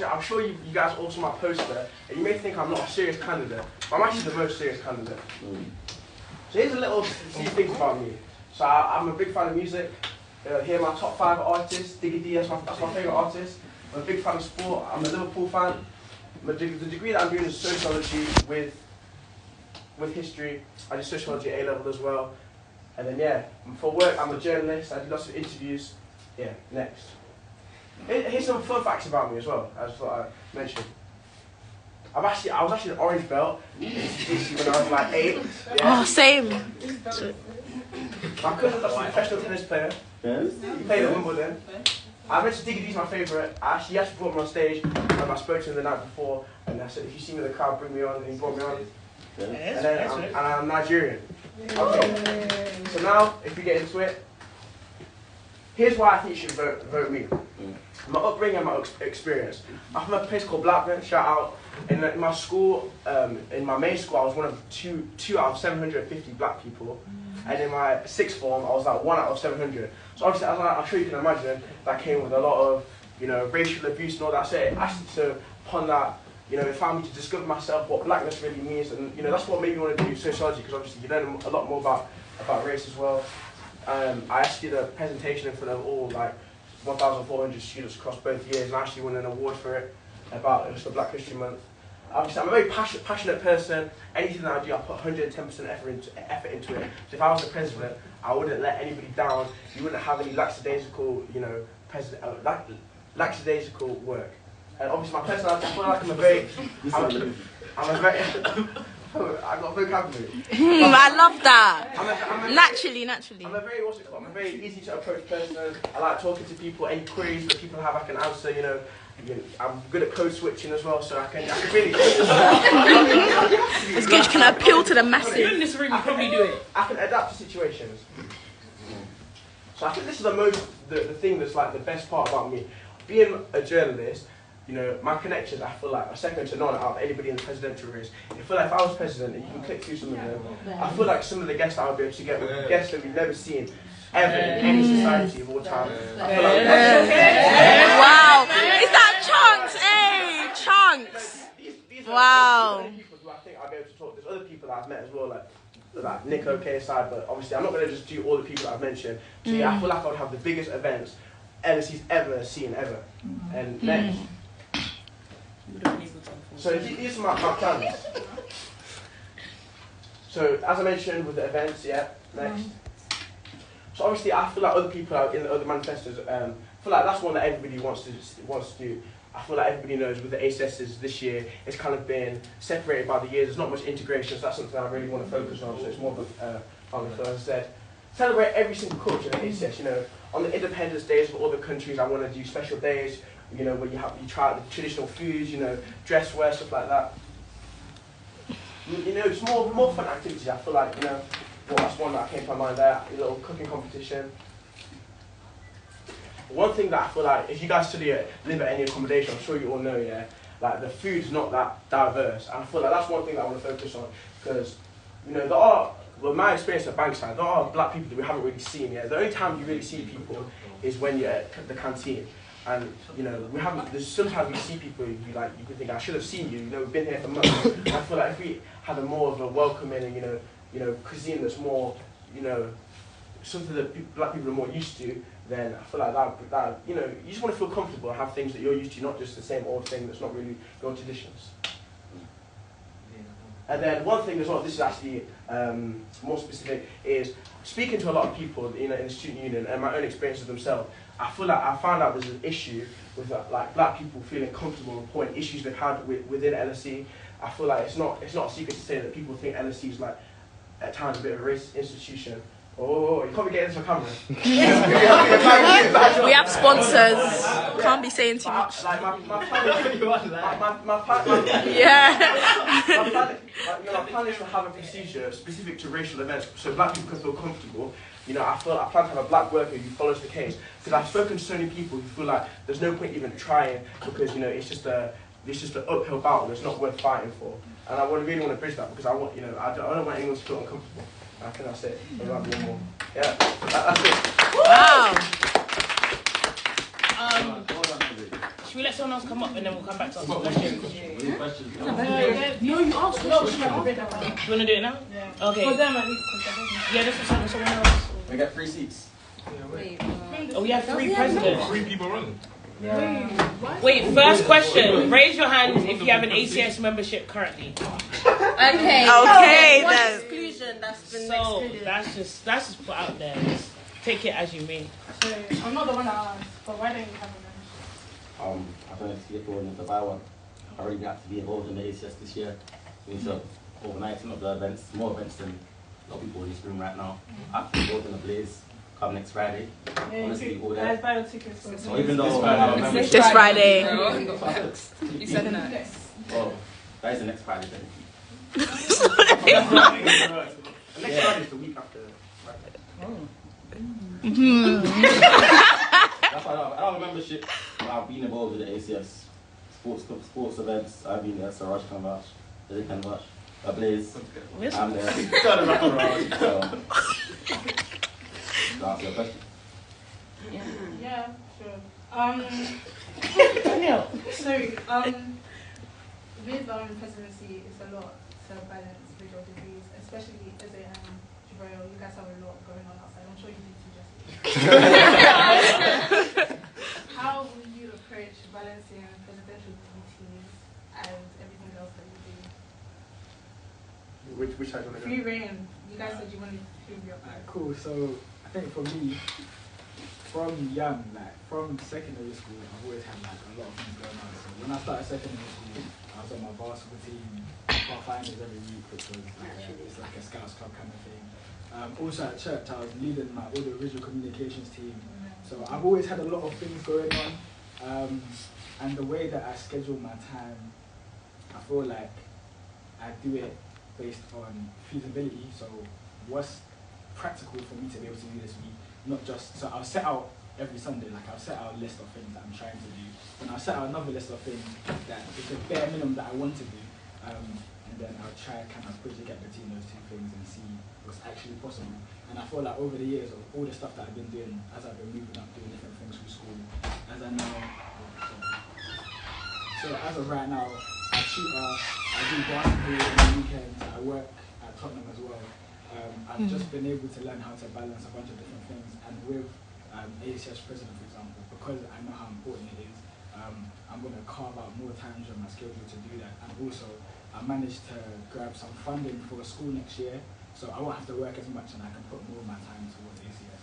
I'm sure you guys all saw my poster, and you may think I'm not a serious candidate, but I'm actually the most serious candidate. So here's a little few things about me. So I'm a big fan of music. Here are my top 5 artists. Diggy D, that's my favourite artist. I'm a big fan of sport. I'm a Liverpool fan. The degree that I'm doing is sociology with history. I do sociology at A-level as well. And then yeah, for work I'm a journalist. I do lots of interviews. Yeah, next. Here's some fun facts about me as well. I just thought I'd mention. I was actually an orange belt when I was like 8. Yeah. Oh, same. My cousin's actually a professional tennis player. He played at Wimbledon. I mentioned Diggy D's my favourite. He actually brought me on stage, and I spoke to him the night before, and I said, if you see me in the crowd, bring me on, and he brought me on. And I'm Nigerian. Okay. So now, if we get into it, here's why I think you should vote me. My upbringing and my experience. I'm from a place called Blackburn, shout out. In my school, in my main school, I was one of two out of 750 black people. And in my 6th form, I was like 1 out of 700. So obviously, as I'm sure you can imagine, that came with a lot of, racial abuse and all that. So upon that, it found me to discover myself, what blackness really means, and that's what made me want to do sociology, because obviously you learn a lot more about race as well. I actually did a presentation in front of all like 1,400 students across both years, and I actually won an award for it. It was for Black History Month. Obviously, I'm a very passionate person. Anything that I do, I put 110% effort into it. So if I was the president, I wouldn't let anybody down. You wouldn't have any lackadaisical, lackadaisical work. And obviously, my personality, I feel like I'm a very, I got vocabulary. I love that. Naturally. I'm a very easy to approach person. I like talking to people. Any queries that people have, I can answer. I'm good at code switching as well, so I can really. It's good. You can appeal to the masses. You're in this room, you probably do it. I can adapt to situations. So I think this is the thing that's like the best part about me, being a journalist. My connections, I feel like, are second to none out of anybody in the presidential race. I feel like if I was president, and you can click through some of them, I feel like some of the guests I would be able to get were guests that we've never seen ever in any society of all time. I feel like wow, is that Chunks? Hey, Chunks. These are wow. the people who I think I'll be able to talk. There's other people that I've met as well, like Nick KSI, but obviously I'm not going to just do all the people that I've mentioned. So yeah, I feel like I would have the biggest events LSE's ever seen, ever. And next. So these are my plans. So as I mentioned with the events, yeah, next. So obviously I feel like other people out in the other manifestos, I feel like that's one that everybody wants to do. I feel like everybody knows with the ACSs this year, it's kind of been separated by the years. There's not much integration, so that's something I really want to focus on. So it's more of a family feel. As I said, celebrate every single culture in the ACS. On the independence days of other countries, I want to do special days. Where you try out the traditional foods, dress wear, stuff like that. It's more fun activities. I feel like well, that's one that came to my mind there. A little cooking competition. One thing that I feel like, if you guys live at any accommodation, I'm sure you all know, yeah, like the food's not that diverse. And I feel like that's one thing that I want to focus on, because there are. Well, my experience at Bankside, there are black people that we haven't really seen yet. The only time you really see people is when you're at the canteen. And we haven't. There's sometimes we see people you can think I should have seen you. We've been here for months. I feel like if we had a more of a welcoming and cuisine that's more something that black people are more used to, then I feel like that you just want to feel comfortable and have things that you're used to, not just the same old thing that's not really your traditions. And then one thing as well, this is actually more specific, is speaking to a lot of people in the student union and my own experiences themselves. I feel like I found out there's an issue with like black people feeling comfortable reporting issues they've had within LSE. I feel like it's not a secret to say that people think LSE is like at times a bit of a racist institution. Oh, you can't be getting this on camera. We have sponsors. Can't be saying too much. My plan is to have a procedure specific to racial events so black people can feel comfortable. I plan to have a black worker who follows the case, because I've spoken to so many people who feel like there's no point even trying, because it's just an uphill battle that's not worth fighting for. And I really want to bridge that, because I don't want anyone to feel uncomfortable. I think that's it. I'd like one more. Yeah, that's it. Wow. Should we let someone else come up and then we'll come back to ask questions? No, you asked. No, Do you want to do it now? Yeah. Okay. For them, at least. Yeah, this is someone else. We got 3 seats. Oh, we have 3 presidents. 3 people running. Yeah. Wait, first question. Raise your hand if you have an ACS membership currently. Okay. Okay, then. Exclusion that's been So excluded. that's just put out there. Just take it as you mean. So, I'm not the one that asked, but why don't you have a membership? I don't have to get forward to buy one. I already got to be involved in the ACS this year. We need to organise some of the events, more events than a lot of people in this room right now. I've been involved in the Blaze come next Friday. Honestly, all that. Buy the tickets. So even though I have a membership, This Friday. You said that. Oh, that is the next Friday then. Next Friday is the week after. That's why I don't have a membership. I've been involved with the ACS sports events. I've been there, so Rush can vouch, they can vouch. A Blaze, I'm there. To answer your question. Yeah, sure. Daniel. Sorry. With presidency, it's a lot to balance with your degrees, especially as a Jabril, you guys have a lot going on outside. I'm sure you do too, Jesse. How will you approach balancing presidential duties and everything else that you do? Which side do you want to go? Free reign. You guys said you wanted to free your Cool. So I think for me, from young, like from secondary school, I've always had like a lot of things going on. So when I started secondary school, I was on my basketball team, got finals every week, which was like it's like a scouts club kind of thing. Also at church, I was leading my audio visual communications team. So I've always had a lot of things going on, and the way that I schedule my time, I feel like I do it based on feasibility. So what's practical for me to be able to do this week, not just, so I'll set out every Sunday, like I'll set out a list of things that I'm trying to do, and I'll set out another list of things that is the bare minimum that I want to do, and then I'll try kind of bridge the gap between those 2 things and see what's actually possible. And I feel like over the years of all the stuff that I've been doing, as I've been moving up, doing different things through school, as I know, so as of right now, I tutor, I do basketball on the weekends, I work at Tottenham as well. I've just been able to learn how to balance a bunch of different things, and with ACS president, for example, because I know how important it is, I'm going to carve out more time during my schedule to do that. And also, I managed to grab some funding for a school next year, so I won't have to work as much and I can put more of my time towards ACS.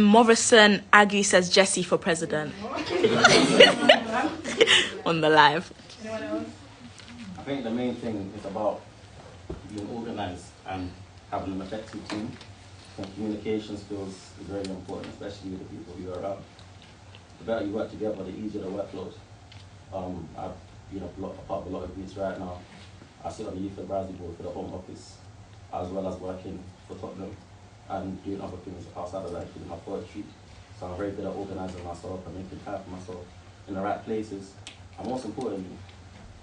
Morrison Aggie says Jesse for president. On the live. Anyone else? I think the main thing is about being organised and having an effective team. And communication skills is very important, especially with the people you're around. The better you work together, the easier the workload. I've been a part of a lot of groups right now. I sit on the youth advisory board for the Home Office, as well as working for Tottenham and doing other things outside of that, including my poetry. So I'm very good at organising myself and making time for myself in the right places. And most importantly,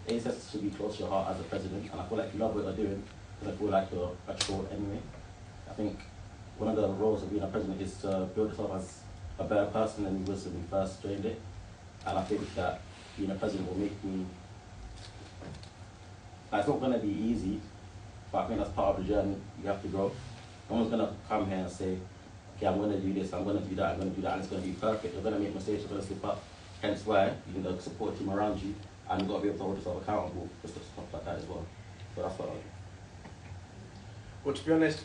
ACS should be close to your heart as a president, and I feel like you love what you're doing, because I feel like you're a troll anyway. I think one of the roles of being a president is to build yourself as a better person than you was when you first joined it. And I think that being a president will make me, it's not going to be easy, but I think that's part of the journey. You have to grow. No one's going to come here and say, okay, I'm going to do this, I'm going to do that, I'm going to do that, and it's going to be perfect. You're going to make mistakes, you're going to slip up. Hence why you need a support team around you, and you've got to be able to hold yourself accountable for stuff like that as well. So that's what I do. Well, to be honest,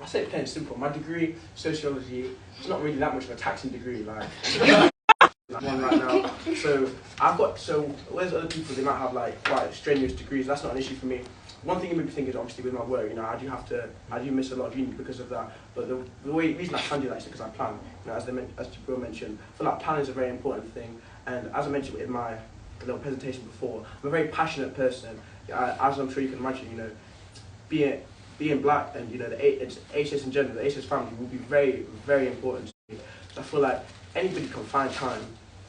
I say it plain and simple. My degree, sociology, it's not really that much of a taxing degree. Like one right now. So whereas other people, they might have like quite strenuous degrees. That's not an issue for me. One thing you made me think is obviously with my work, you know, I do miss a lot of uni because of that. But the reason I can do that is because I plan. You know, as Jabril mentioned, I feel like planning is a very important thing. And as I mentioned in my little presentation before, I'm a very passionate person. As I'm sure you can imagine, you know, being black and, you know, the ACS in general, the ACS family will be very, very important to me. So I feel like anybody can find time,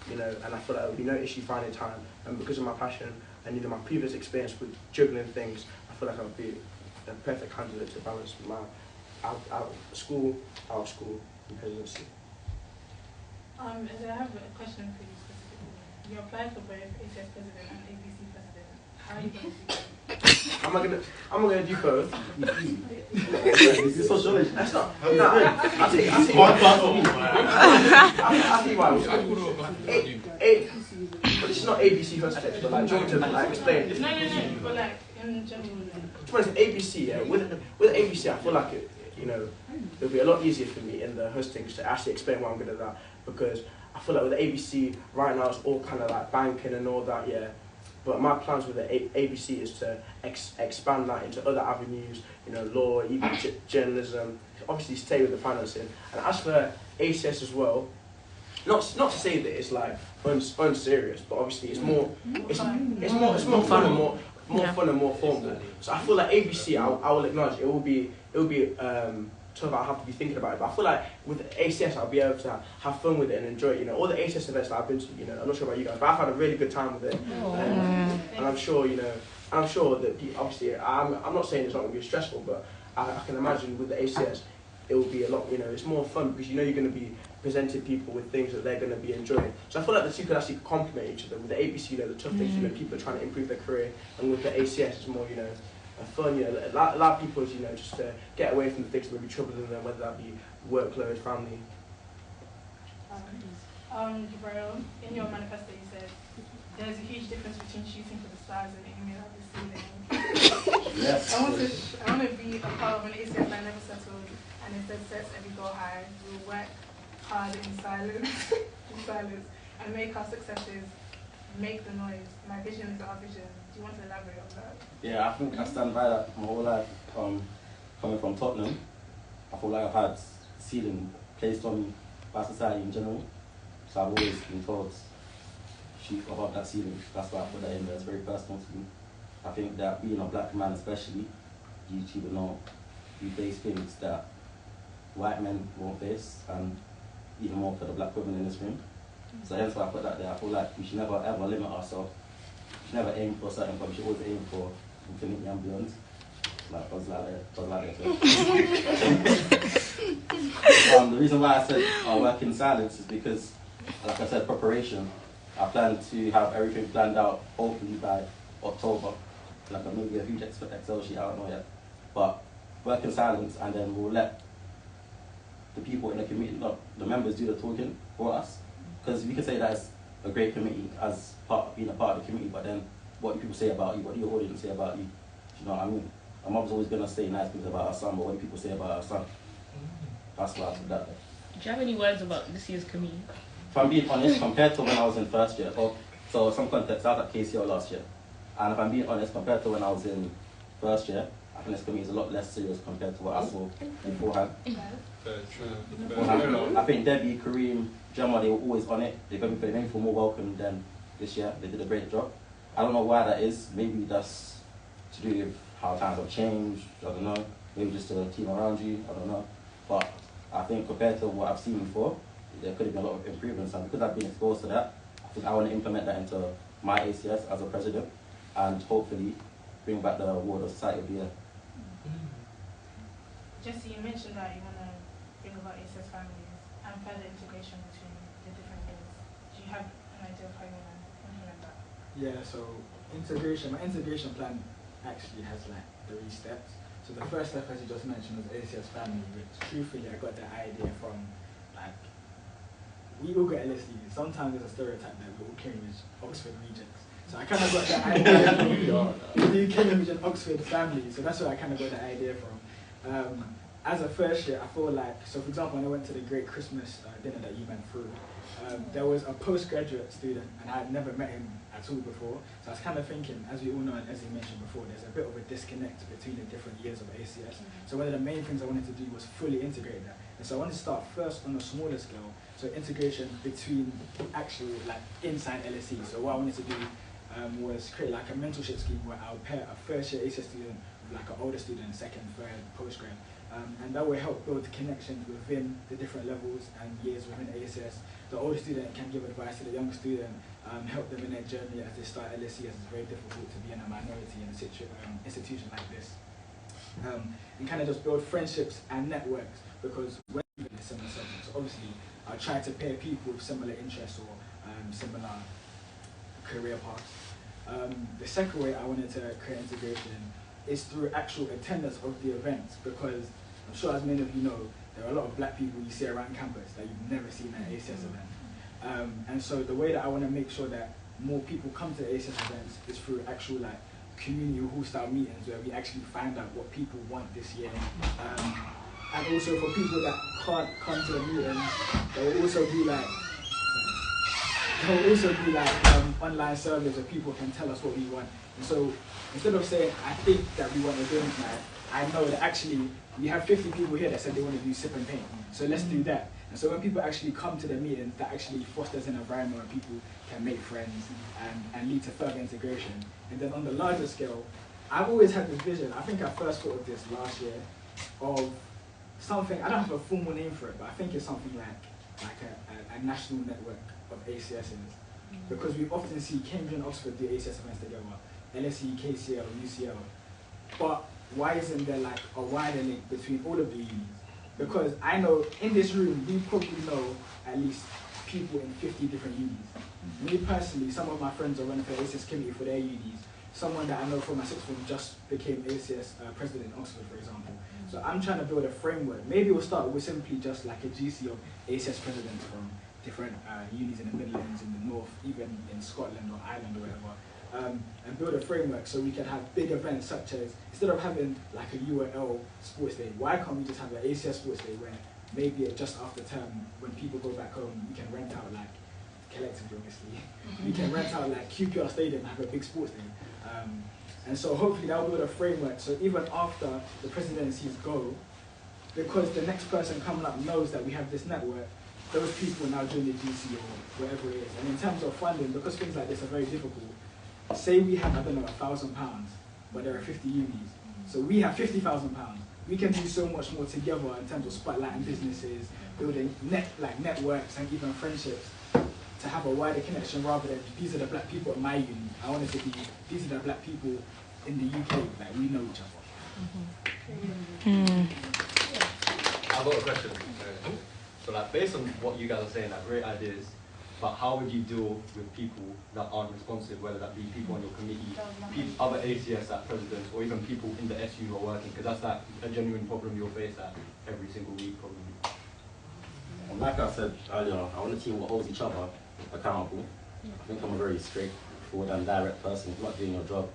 you know, and I feel like there will be no issue finding time. And because of my passion and, you know, my previous experience with juggling things, I feel like I would be a perfect candidate to balance my out of school, and presidency. I have a question for you. You applied for both ACS president and ABC president. How are you going to do that? I'm not gonna do both. This is socialism. That's not. No, I'll tell you why. But it's not ABC hostings, but like, do you want me to like explain? No, but like in general. Towards ABC, yeah. With ABC, I feel like it, you know, it'll be a lot easier for me in the hostings to actually explain why I'm good at that, because I feel like with the ABC right now it's all kind of like banking and all that, yeah. But my plans with the ABC is to expand that into other avenues, you know, law, even journalism. Obviously, stay with the financing. And as for ACS as well, not to say that it's like unserious, but obviously it's more fun and more fun and more formal. So I feel like ABC, I will acknowledge it will be something I'll have to be thinking about it. But I feel like with ACS, I'll be able to have fun with it and enjoy it. You know, all the ACS events that I've been to, you know, I'm not sure about you guys, but I've had a really good time with it. And I'm sure, you know, that obviously, I'm not saying it's not going to be stressful, but I can imagine with the ACS, it will be a lot, you know, it's more fun because you know you're going to be presenting people with things that they're going to be enjoying. So I feel like the two could actually complement each other. With the ABC, you know, the tough things, you know, people are trying to improve their career, and with the ACS, it's more, you know, fun, you know, a lot of people, you know, just to get away from the things that may be troubling them, whether that be workload, family. Gabriel, in your manifesto you said there's a huge difference between shooting for the stars and aiming at the ceiling. Yes. I want to be a part of an ACS that never settled and instead sets every goal high. We'll work hard in silence, and make our successes make the noise. My vision is our vision. Do you want to elaborate on that? Yeah, I think I stand by that my whole life. Coming from Tottenham, I feel like I've had ceiling placed on me by society in general. So I've always been told, shoot above that ceiling. That's why I put that in there. It's very personal to me. I think that being a black man especially, you know, you face things that white men won't face, and even more for the black women in this room. So hence why I put that there. I feel like we should never ever limit ourselves. We should never aim for a certain point. We should always aim for infinity and beyond. Like Buzz Lightyear. The reason why I said I work in silence is because, like I said, preparation. I plan to have everything planned out, hopefully by October. Like maybe a huge Excel sheet, I don't know yet. But work in silence, and then we'll let the people in the community, the members, do the talking for us. Because we can say that it's a great committee as being a part of the community, but then what do people say about you? What do your audience say about you? Do you know what I mean? My mum's always going to say nice things about her son, but what do people say about her son? That's why I put that there. Do you have any words about this year's committee? If I'm being honest, compared to when I was in first year, so some context, I was at KCO last year. And if I'm being honest, compared to when I was in first year, I think this committee is a lot less serious compared to what I saw beforehand. I think Debbie, Kareem, Gemma, they were always on it. They made for more welcome than this year. They did a great job. I don't know why that is. Maybe that's to do with how times have changed. I don't know. Maybe just the team around you. I don't know. But I think compared to what I've seen before, there could have been a lot of improvements. And because I've been exposed to that, I think I want to implement that into my ACS as a president, and hopefully bring back the award of Society of the Year. Jesse, you mentioned that you want to bring about ACS families and further integration between the different roles. Do you have an idea of how you want to implement that? Yeah, so my integration plan actually has like 3 steps. So the first step, as you just mentioned, was ACS family, which truthfully I got that idea from, like, we all got LSEs. Sometimes there's a stereotype that we're all Cambridge, Oxford rejects. So I kind of got that idea from the Cambridge and Oxford family. So that's where I kind of got that idea from. As a first year, I feel like, so for example, when I went to the Great Christmas dinner that you went through, there was a postgraduate student, and I had never met him at all before. So I was kind of thinking, as we all know, and as you mentioned before, there's a bit of a disconnect between the different years of ACS. So one of the main things I wanted to do was fully integrate that. And so I wanted to start first on a smaller scale, so integration between actual, like, inside LSE. So what I wanted to do was create like a mentorship scheme where I'll pair a first year ACS student with like an older student, second, third, postgrad. And that will help build connections within the different levels and years within ACS. The older student can give advice to the younger student, help them in their journey as they start LSE, as it's very difficult to be in a minority in a institution like this. And kind of just build friendships and networks, because when you're in a similar subject, so obviously I'll try to pair people with similar interests or similar career paths. The second way I wanted to create integration is through actual attendance of the events, because I'm sure as many of you know, there are a lot of black people you see around campus that you've never seen at an ACS event. And so the way that I want to make sure that more people come to the ACS events is through actual like community hall style meetings where we actually find out what people want this year. And also for people that can't come to the meetings, there will also be like online surveys where people can tell us what we want. And so instead of saying, I think that we want to do it tonight, I know that actually we have 50 people here that said they want to do sip and paint. So let's do that. And so when people actually come to the meetings, that actually fosters an environment where people can make friends and lead to further integration. And then on the larger scale, I've always had this vision, I think I first thought of this last year, of something, I don't have a formal name for it, but I think it's something like a national network of ACSs. Because we often see Cambridge and Oxford do ACS events together, LSE, KCL, UCL. But why isn't there like a wider link between all of the unis? Because I know in this room, we probably know at least people in 50 different unis. Me personally, some of my friends are running for ACS committee for their unis. Someone that I know from my sixth form just became ACS president in Oxford, for example. So I'm trying to build a framework. Maybe we'll start with simply just like a GC of ACS presidents from different unis in the Midlands, in the North, even in Scotland or Ireland or whatever. And build a framework so we can have big events such as, instead of having like a URL sports day, why can't we just have an ACS sports day where maybe just after term, when people go back home, we can rent out like, collectively obviously, we can rent out like QPR Stadium and have a big sports day. And so hopefully that will build a framework so even after the presidencies go, because the next person coming up knows that we have this network, those people now join the GC or whatever it is. And in terms of funding, because things like this are very difficult, say we have, I don't know, £1,000, but there are 50 unis. So we have £50,000. We can do so much more together in terms of spotlighting businesses, building networks and even friendships to have a wider connection rather than these are the black people at my uni. I want it to be, these are the black people in the UK, like we know each other. I've got a question. So like based on what you guys are saying, like great ideas, but how would you deal with people that aren't responsive, whether that be people on your committee, other ACS like presidents, or even people in the SU who are working, because that's like a genuine problem you'll face at every single week probably. And like I said earlier, I want a team that holds each other accountable. I think I'm a very straightforward and direct person. If you're not doing your job,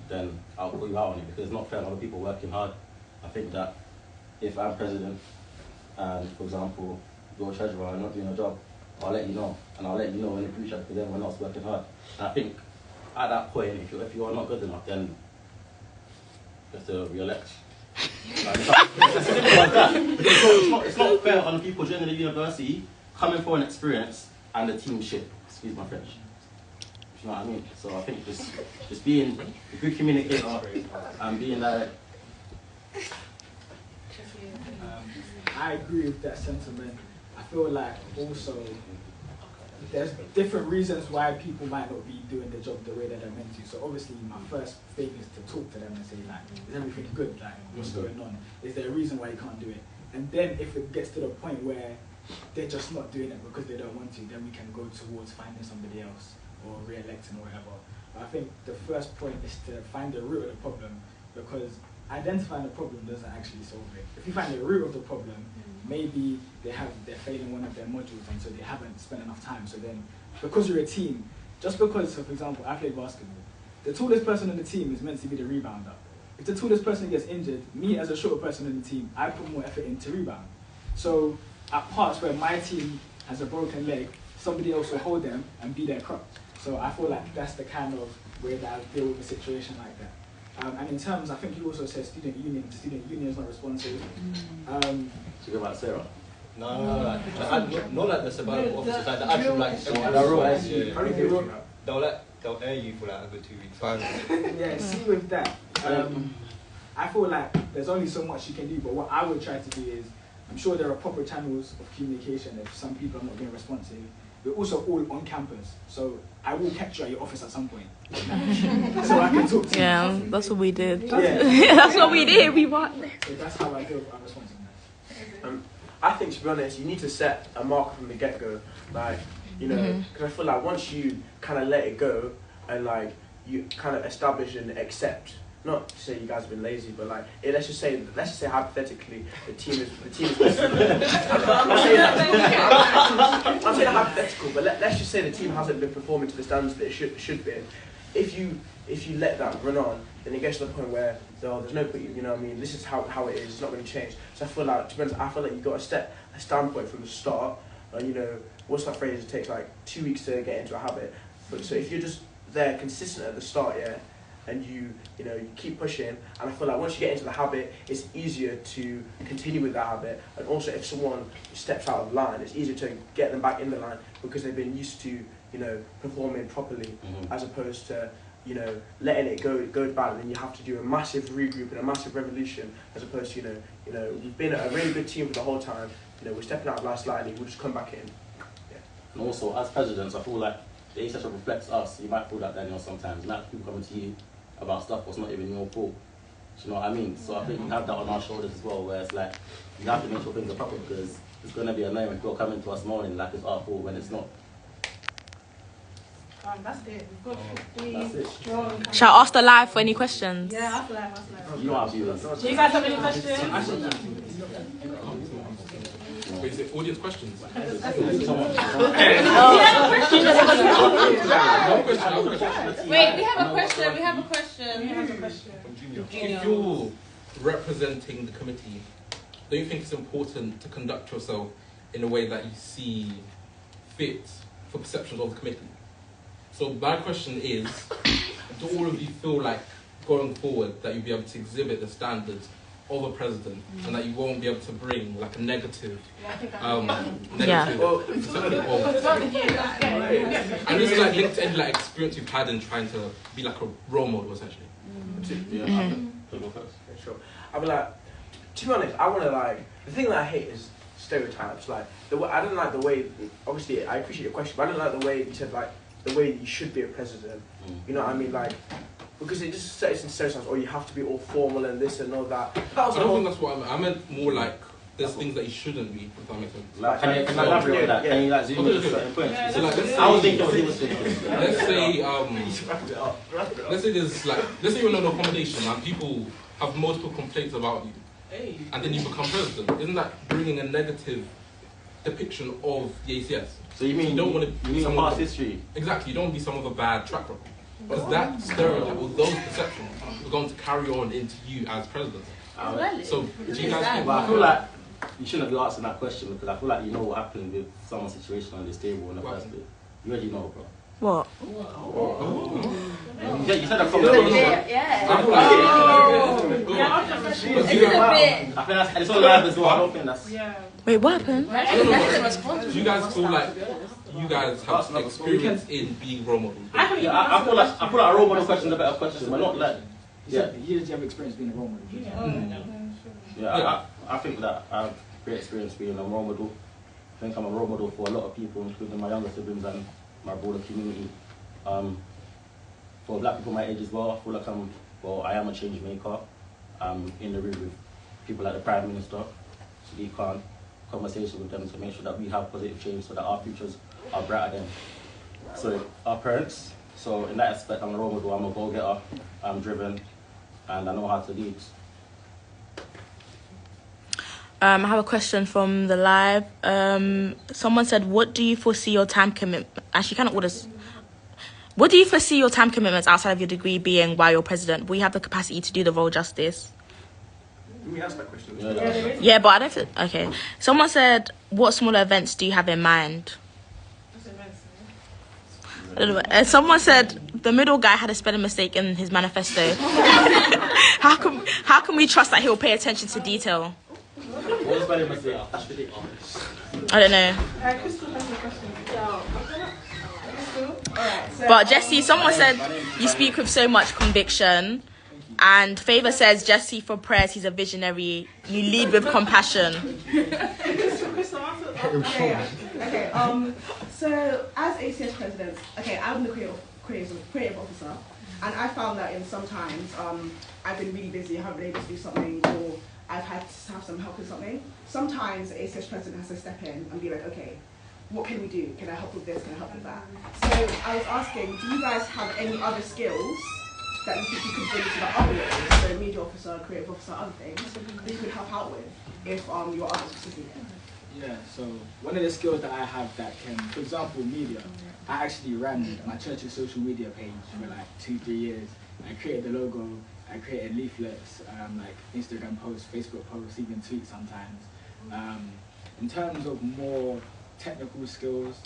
then I'll call you out on it because it's not fair on other people working hard. I think that if I'm president and, for example, you're treasurer and not doing your job, I'll let you know, and I'll let you know in the future because everyone else is working hard. And I think at that point, if you are not good enough, then you have to re-elect. It's simple as that. Because it's not fair on people joining the university, coming for an experience, and the team shit. Excuse my French. You know what I mean? So I think just being a good communicator and being direct. I agree with that sentiment. I feel like also there's different reasons why people might not be doing the job the way that they're meant to. So obviously my first thing is to talk to them and say like, is everything good? Like, what's going on? Is there a reason why you can't do it? And then if it gets to the point where they're just not doing it because they don't want to, then we can go towards finding somebody else or re-electing or whatever. But I think the first point is to find the root of the problem, because identifying the problem doesn't actually solve it. If you find the root of the problem, maybe they're failing one of their modules and so they haven't spent enough time. So then, because you're a team, just because, so for example, I play basketball, the tallest person on the team is meant to be the rebounder. If the tallest person gets injured, me as a shorter person in the team, I put more effort into rebound. So at parts where my team has a broken leg, somebody else will hold them and be their crutch. So I feel like that's the kind of way that I deal with a situation like that. And in terms, I think you also said student union. The student union is not responsive. So you go about Sarah? No, not like the sabbatical officers, like the actual they'll air you for like over 2 weeks. Yeah, see with that, I feel like there's only so much you can do, but what I would try to do is, I'm sure there are proper channels of communication if some people are not being responsive. We're also all on campus, so I will catch you at your office at some point. So I can talk to you. Yeah, that's what we did. Yeah. That's what we did, we want. So that's how I deal with responsiveness. I think, to be honest, you need to set a marker from the get-go. Like, You know, because I feel like once you kind of let it go and like you kind of establish and accept. Not to say you guys have been lazy, but like let's just say hypothetically the team is I'm saying hypothetical, but let's just say the team hasn't been performing to the standards that it should be. If you let that run on, then it gets to the point where there's no point. You know what I mean? This is how it is. It's not going to change. So I feel like you've got to set a standpoint from the start. You know, what's that phrase? It takes like 2 weeks to get into a habit. But so if you're just there consistent at the start, yeah. And you keep pushing, and I feel like once you get into the habit, it's easier to continue with that habit. And also, if someone steps out of line, it's easier to get them back in the line because they've been used to, performing properly, as opposed to, letting it go bad, and then you have to do a massive regroup and a massive revolution, as opposed to, we've been a really good team for the whole time. We're stepping out of line slightly, we'll just come back in. Yeah. And also, as presidents, I feel like the ACS reflects us. You might feel that, Daniel, sometimes. You might have people coming to you about stuff that's not even your fault. Do you know what I mean? So I think we have that on our shoulders as well, where it's like, you have to make sure things are proper, because it's going to be annoying when people are coming to us moaning like it's our fault when it's not. That's it. We've got That's it. strong. Shall I ask the live for any questions? Yeah, ask live. You know how to do that. Do you guys have any questions? Wait, is it audience questions? Wait, we have a question. If you're representing the committee, don't you think it's important to conduct yourself in a way that you see fit for perceptions of the committee? So my question is, do all of you feel like going forward that you'll be able to exhibit the standards of a president, and that you won't be able to bring like a negative perception of, and this is like linked to any like experience you've had in trying to be like a role model essentially. Sure. I mean, like, to be honest, I want to the thing that I hate is stereotypes. Like, I don't like the way. Obviously, I appreciate your question, but I don't like the way you said the way you should be a president. You know what I mean? Like, because it just sets in stereotypes, or you have to be all formal and this and all that. I don't think that's what I meant. More like there's things that you shouldn't be, if that makes sense. Like, can you elaborate on that? Can you like zoom in on certain points? So like, let's say, I was thinking what he was thinking. Let's say let's say you're in an accommodation and people have multiple complaints about you, and then you become president. Isn't that bringing a negative depiction of the ACS? So you mean you don't want to be some past history? Exactly. You don't want to be some of a bad track record. Because that stereotype or those perceptions are going to carry on into you as president. So, do you guys think? But I feel like you shouldn't be asking that question, because I feel like you know what happened with someone's situation on this table in the first bit. You already know, bro. What? You said a conversation. I think it's all live as well. I don't think that's. Wait, what happened? Do you guys feel like you guys have experience in being role models? I feel like a role model question is a better question, but not like. Yeah, you have experience being a role model. I think that I have great experience being a role model. I think I'm a role model for a lot of people, including my younger siblings and my broader community. For black people my age as well, I feel like I am a change maker. I'm in the room with people like the Prime Minister, Sadiq Khan, conversation with them to make sure that we have positive change so that our futures are brighter than our parents. So in that aspect, I'm a role model, I'm a go-getter, I'm driven, and I know how to lead. I have a question from the live. Someone said, what do you foresee your time commitment? Actually, kind of orders. What do you foresee your time commitments outside of your degree being while you're president? Will you have the capacity to do the role justice? Let me ask that question. Yeah, but I don't feel... Okay. Someone said, what smaller events do you have in mind? I don't know. Someone said, the middle guy had a spelling mistake in his manifesto. How can we trust that he'll pay attention to detail? I don't know. But Jesse, someone said you speak with so much conviction, and Favor says Jesse for prayers, he's a visionary. You lead with compassion. Okay. So as ACS president, I'm the creative officer, and I found that in sometimes I've been really busy, I haven't been able to do something, or I've had to have some help with something. Sometimes the ACS president has to step in and be like, okay, what can we do? Can I help with this? Can I help with that? So I was asking, do you guys have any other skills that you think you could bring to the other roles, so media officer, creative officer, other things, that you could help out with if your other specific? Yeah, so one of the skills that I have that can, for example, media, I actually ran my church's social media page for like 2-3 years. I created the logo, I created leaflets, like Instagram posts, Facebook posts, even tweets sometimes. In terms of more technical skills,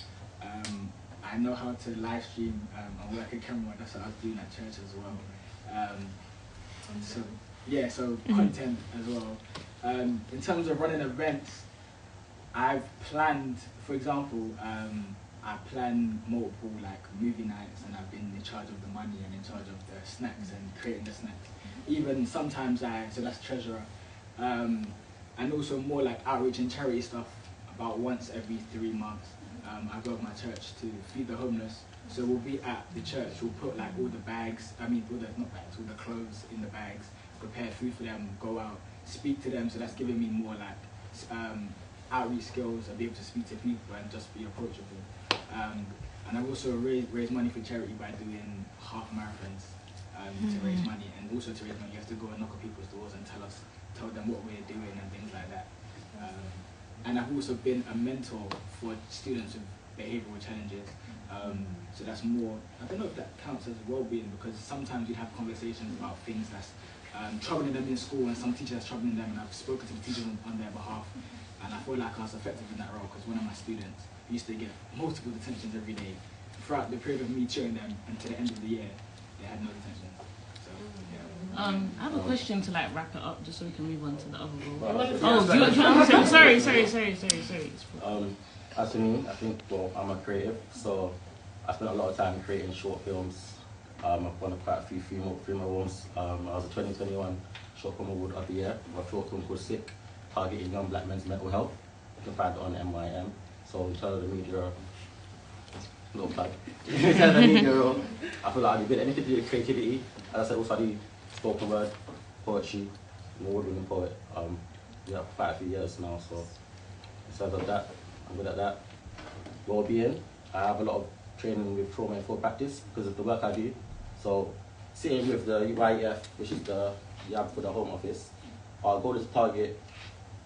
I know how to live stream and work a camera. That's what I was doing at church as well. So yeah, so content as well. In terms of running events, I've planned, for example, I plan multiple like movie nights, and I've been in charge of the money and in charge of the snacks and creating the snacks. Even sometimes so that's treasurer. And also more like outreach and charity stuff. About once every 3 months, I go with my church to feed the homeless. So we'll be at the church, we'll put like all the bags, all the clothes in the bags, prepare food for them, go out, speak to them. So that's giving me more like outreach skills and be able to speak to people and just be approachable. And I've also raised money for charity by doing half marathons to raise money, and also to raise money you have to go and knock on people's doors and tell them what we're doing and things like that. And I've also been a mentor for students with behavioural challenges. So that's more, I don't know if that counts as well-being, because sometimes we have conversations about things that's troubling them in school, and some teachers are troubling them, and I've spoken to the teachers on their behalf. And I feel like I was effective in that role, because one of my students used to get multiple detentions every day. Throughout the period of me tutoring them, and to the end of the year, they had no detention. So, yeah. I have a question to like wrap it up, just so we can move on to the other role. Oh, do you want to say? Sorry. As for me, I think, well, I'm a creative, so I spent a lot of time creating short films. I've won quite a few film awards. I was a 2021 Short Film Award of the Year for a short film called Sick, targeting young black men's mental health. You can find it on MYM. So in terms of the media, little plug. In terms of the media, I feel like I do good anything to do with creativity. As I said, also I do spoken word, poetry, I'm an award-winning poet. Yeah, quite a few years now, so in terms of that, I'm good at that. Well-being, I have a lot of training with trauma-informed practice because of the work I do. So sitting with the YEF, which is the YAB for the Home Office, our goal is to target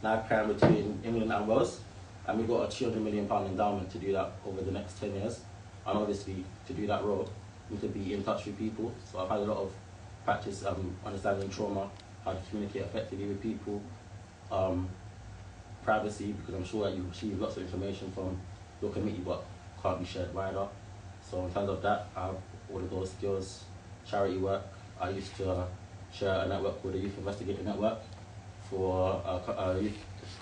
knife crime between England and Wales, and we've got a £200 million endowment to do that over the next 10 years. And obviously, to do that role, we need to be in touch with people. So I've had a lot of practice understanding trauma, how to communicate effectively with people, privacy, because I'm sure that you receive lots of information from your committee but can't be shared wider. So in terms of that, I have all of those skills. Charity work, I used to share a network called the Youth Investigator Network for a youth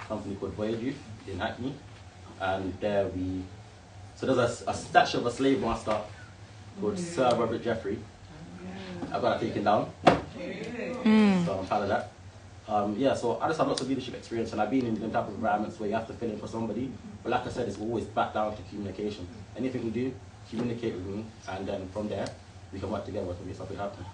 company called Voyage Youth in Hackney, and there so there's a statue of a slave master called Sir Robert Jeffrey. I got that taken down, so I'm proud of that. Yeah, so I just have lots of leadership experience, and I've been in them type of environments where you have to fill in for somebody, but like I said, it's always back down to communication. Anything we do, communicate with me, and then from there, we can work together to make something happen.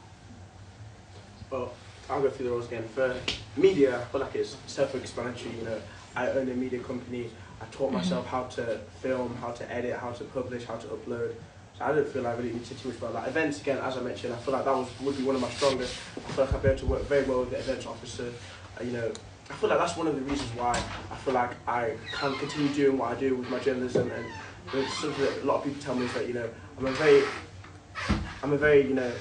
Well, I'll go through the roles again. For media, I feel like it's self-explanatory. You know, I own a media company. I taught myself how to film, how to edit, how to publish, how to upload. So I don't feel like I really need to too much about that. Events, again, as I mentioned, I feel like that would be one of my strongest. I feel like I'd be able to work very well with the events officer. You know, I feel like that's one of the reasons why I feel like I can continue doing what I do with my journalism. And something that a lot of people tell me is that, you know, I'm a very, you know,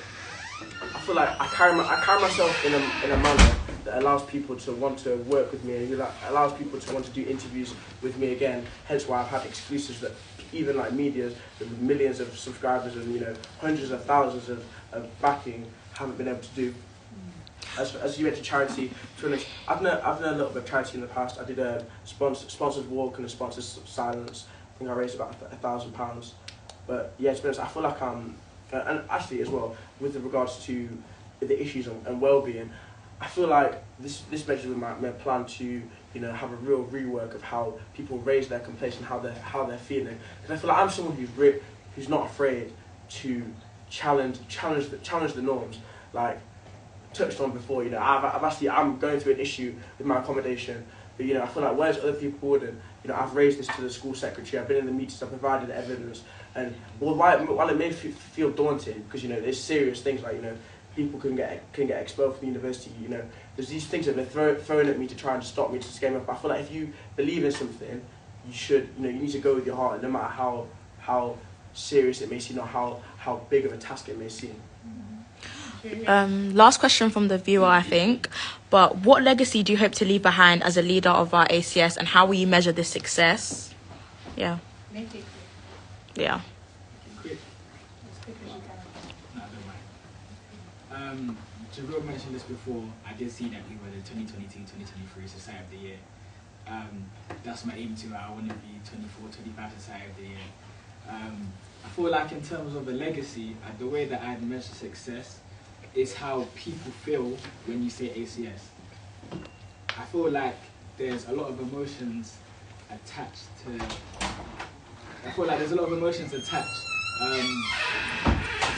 I feel like I carry myself in a manner that allows people to want to work with me, and allows people to want to do interviews with me again. Hence why I've had exclusives that even like medias with millions of subscribers and, you know, hundreds of thousands of backing haven't been able to do. As you went to charity, to be honest, I've done a little bit of charity in the past. I did a sponsored walk and a sponsored silence. I think I raised about £1,000. But yeah, to be honest, I feel like and actually as well, with regards to the issues and well-being, I feel like this measures with my plan to, you know, have a real rework of how people raise their complaints and how they're feeling. Because I feel like I'm someone who's not afraid to challenge the norms. Like touched on before, you know, I'm going through an issue with my accommodation, but, you know, I feel like whereas other people wouldn't, you know, I've raised this to the school secretary, I've been in the meetings, I've provided evidence, and while it may feel daunting, because, you know, there's serious things like, you know, people can get expelled from the university, you know, there's these things that have been thrown at me to try and stop me, to scare me up. I feel like if you believe in something, you should, you know, you need to go with your heart, no matter how serious it may seem, or how big of a task it may seem. Last question from the viewer, I think. But what legacy do you hope to leave behind as a leader of our ACS, and how will you measure this success? Yeah. Make it Yeah. quick. As quick as you can. No, I don't mind. Jabril mentioned this before. I did see that we were the 2022-2023 Society of the Year. That's my aim too. I want to be 24-25 Society of the Year. I feel like in terms of a legacy, the way that I'd measure success is how people feel when you say ACS. I feel like there's a lot of emotions attached to. I feel like there's a lot of emotions attached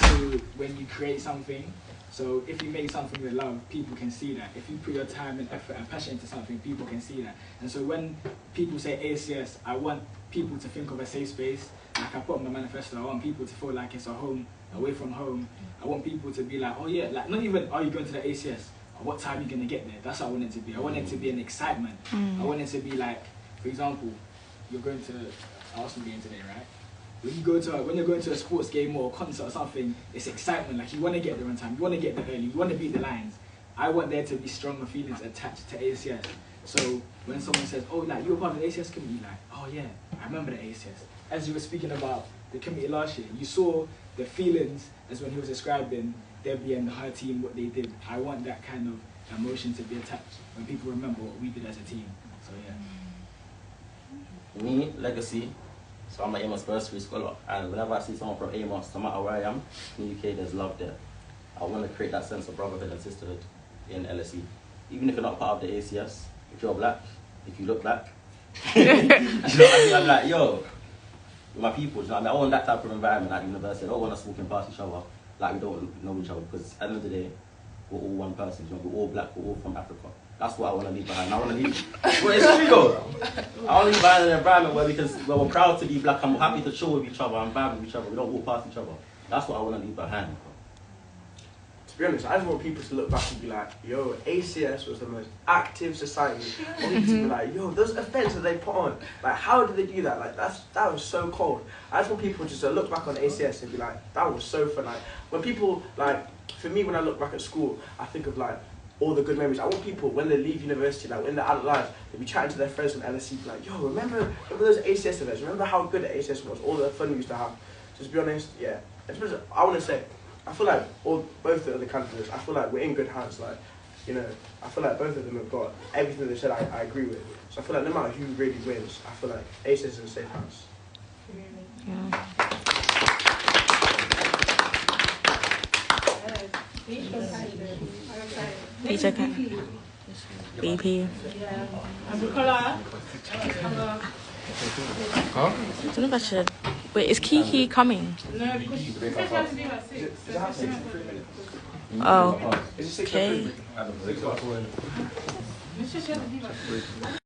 to when you create something. So if you make something with love, people can see that. If you put your time and effort and passion into something, people can see that. And so when people say ACS, I want people to think of a safe space. Like I put on my manifesto, I want people to feel like it's a home, away from home. I want people to be like, oh yeah, like not even, are you going to the ACS? Or what time are you going to get there? That's what I want it to be. I want it to be an excitement. I want it to be like, for example, you're going to Arsenal game today, right? When you're going to a sports game or a concert or something, it's excitement. Like you want to get there on time, you want to get there early, you want to beat the Lions. I want there to be stronger feelings attached to ACS. So when someone says, oh, like you're part of the ACS committee, like, oh yeah, I remember the ACS. As you were speaking about the committee last year, you saw the feelings as when he was describing Debbie and her team, what they did. I want that kind of emotion to be attached when people remember what we did as a team. So yeah. Me, legacy. So I'm an Amos bursary scholar, and whenever I see someone from Amos, no matter where I am, in the UK, there's love there. I want to create that sense of brotherhood and sisterhood in LSE. Even if you're not part of the ACS, if you're black, if you look black, you know what I mean? I'm like, yo, my people, you know what I mean? I want that type of environment at university. I don't want us walking past each other like we don't know each other, because at the end of the day, we're all one person. You know, we're all black, we're all from Africa. That's what I want to leave behind. I want to leave. Well, it's true though. I want to leave behind an environment where we're proud to be black and we're happy to chill with each other and vibe with each other. We don't walk past each other. That's what I want to leave behind. To be honest, I just want people to look back and be like, yo, ACS was the most active society. I want people to be like, yo, those events that they put on, like, how did they do that? Like, that was so cold. I just want people just to look back on ACS and be like, that was so fun. Like, when people, like, for me, when I look back at school, I think of, like, all the good memories. I want people, when they leave university, like when they're out of lives, they'll be chatting to their friends from LSE, like, yo, remember those ACS events? Remember how good the ACS was? All the fun we used to have. Just to be honest, yeah. I want to say, I feel like both the other candidates, I feel like we're in good hands. Like, you know, I feel like both of them have got everything they said I agree with. So I feel like no matter who really wins, I feel like ACS is in safe hands. Yeah. Teacher can. BP. I don't know if I should. Wait, is Kiki coming? No, because she said she has to be about 6. So 6. Oh. Okay. It's just she has to be about 6.